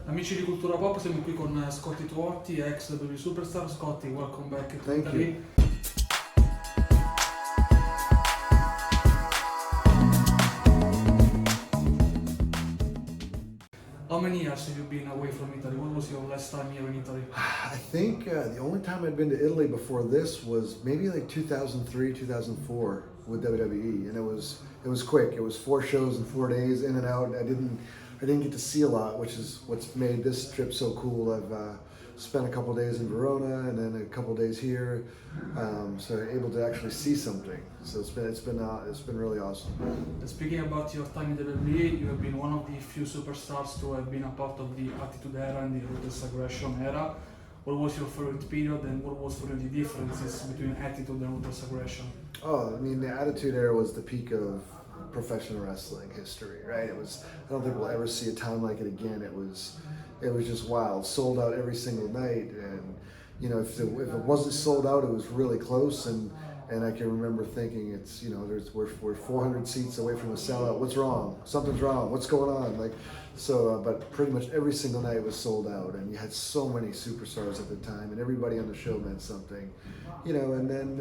Amici di Cultura Pop, siamo qui con Scotty Hotty, ex WWE Superstar. Scotty, welcome back to Thank Italy. you. How many years have you been away from Italy? When was your last time here in Italy? I think the only time I'd been to Italy before this was maybe like 2003, 2004 with WWE, and it was quick. It was 4 shows in 4 days, in and out. I didn't get to see a lot, which is what's made this trip so cool. I've spent a couple days in Verona and then a couple days here, so able to actually see something. So it's been really awesome. Speaking about your time in the WWE, you have been one of the few superstars to have been a part of the Attitude era and the Ruthless Aggression era. What was your favorite period, and what was for you the differences between Attitude and Ruthless Aggression? Oh, I mean, the Attitude Era was the peak of professional wrestling history, right? I don't think we'll ever see a time like it again. It was just wild. Sold out every single night, and you know, if it wasn't sold out, it was really close. And I can remember thinking, it's, you know, we're 400 seats away from a sellout. What's wrong? Something's wrong. What's going on? Like, so, but pretty much every single night was sold out, and you had so many superstars at the time, and everybody on the show meant something, you know. And then,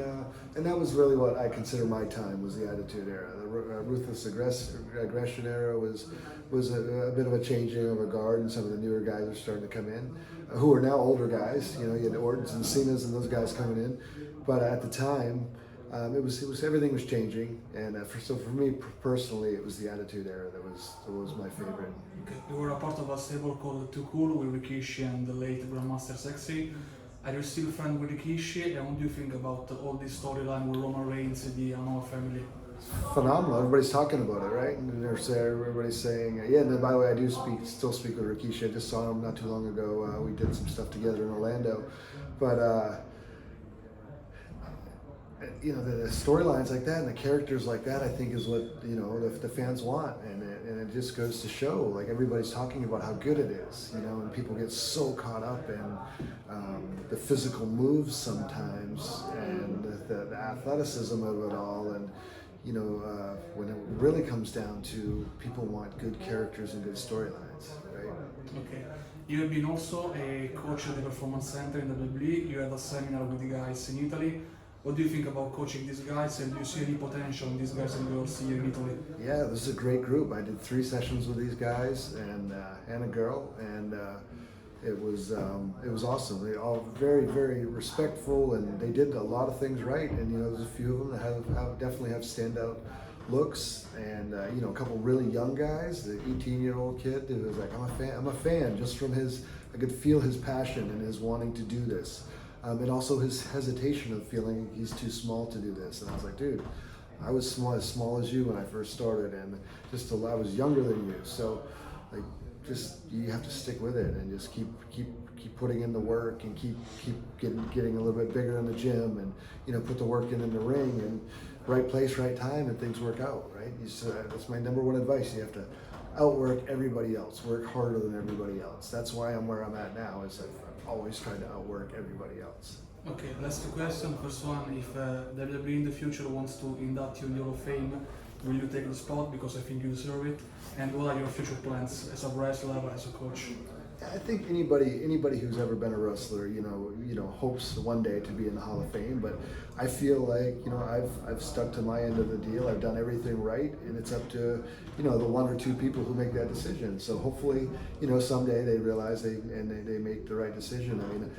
and that was really what I consider my time, was the Attitude Era. The Ruthless Aggression Era was a bit of a changing of a guard, and some of the newer guys are starting to come in, who are now older guys. You know, you had Ortons and Cenas and those guys coming in, but at the time, it was everything was changing, and so for me personally, it was the Attitude Era that was my favorite. Okay. You were a part of a stable called Too Cool with Rikishi and the late Grandmaster Sexy. Are you still friends with Rikishi, and what do you think about all this storyline with Roman Reigns and the Anoa family? Phenomenal. Everybody's talking about it, right? And everybody's saying, yeah. And then, by the way, I still speak with Rikishi. I just saw him not too long ago. We did some stuff together in Orlando, but you know, the storylines like that and the characters like that, I think, is what, you know, the fans want, and it just goes to show, like, everybody's talking about how good it is, you know, and people get so caught up in the physical moves sometimes, and the athleticism of it all, and you know, when it really comes down to, people want good characters and good storylines, right? Okay. You have been also a coach at the Performance Center in the WWE. You had a seminar with the guys in Italy. What do you think about coaching these guys, and do you see any potential in these guys and girls here in Italy? Yeah, this is a great group. I did 3 sessions with these guys and a girl, and it was awesome. They all very, very respectful, and they did a lot of things right. And you know, there's a few of them that definitely have standout looks, and you know, a couple really young guys. The 18-year-old kid who was like, I'm a fan just from his. I could feel his passion and his wanting to do this. And also his hesitation of feeling he's too small to do this. And I was like, dude, I was as small as you when I first started, and I was younger than you. So, like, just, you have to stick with it and just keep putting in the work, and keep getting a little bit bigger in the gym, and you know, put the work in the ring, and right place, right time, and things work out, right? That's my number one advice. You have to outwork everybody else, work harder than everybody else. That's why I'm where I'm at now, is I've always tried to outwork everybody else. Okay, last 2 questions. First one, if WWE in the future wants to induct you in the Hall of Fame, will you take the spot? Because I think you deserve it. And what are your future plans as a wrestler, as a coach? I think anybody who's ever been a wrestler, you know, hopes one day to be in the Hall of Fame. But I feel like, you know, I've stuck to my end of the deal. I've done everything right, and it's up to, you know, the 1 or 2 people who make that decision. So hopefully, you know, someday they realize they make the right decision. I mean,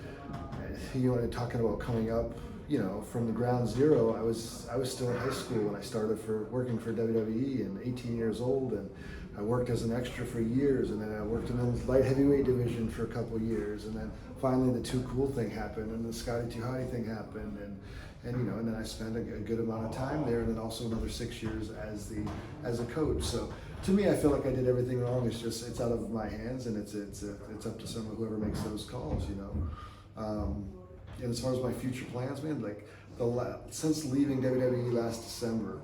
you know, talking about coming up, you know, from the ground zero, I was still in high school when I started working for WWE, and 18 years old, and I worked as an extra for years, and then I worked in the light heavyweight division for a couple of years, and then finally the Too Cool thing happened, and the Scotty Too Hotty thing happened, and you know, and then I spent a good amount of time there, and then also another 6 years as a coach. So to me, I feel like I did everything wrong. It's out of my hands, and it's up to whoever makes those calls, you know. And as far as my future plans, man, like since leaving WWE last December,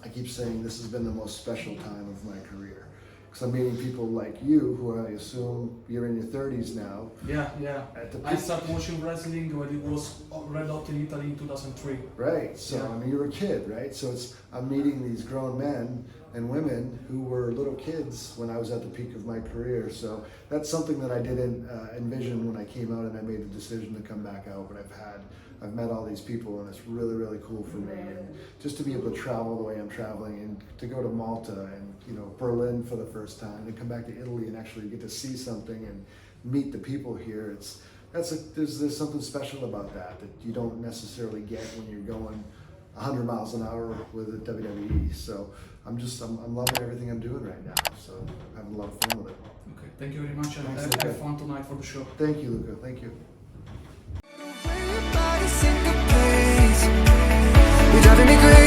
I keep saying this has been the most special time of my career. Because I'm meeting people like you, who I assume you're in your 30s now. Yeah. I started watching wrestling when it was red hot in Italy in 2003. Right, so yeah. I mean, you were a kid, right? So I'm meeting these grown men and women who were little kids when I was at the peak of my career. So that's something that I didn't envision when I came out and I made the decision to come back out. But I've met all these people, and it's really, really cool for me. And just to be able to travel the way I'm traveling, and to go to Malta and, you know, Berlin for the first time, and come back to Italy and actually get to see something and meet the people here. There's something special about that you don't necessarily get when you're going 100 miles an hour with the WWE. So I'm loving everything I'm doing right now. So I'm having a lot of fun with it. Okay, thank you very much, and Thanks, have fun tonight for the show. Thank you, Luca. Thank you. You're driving me crazy.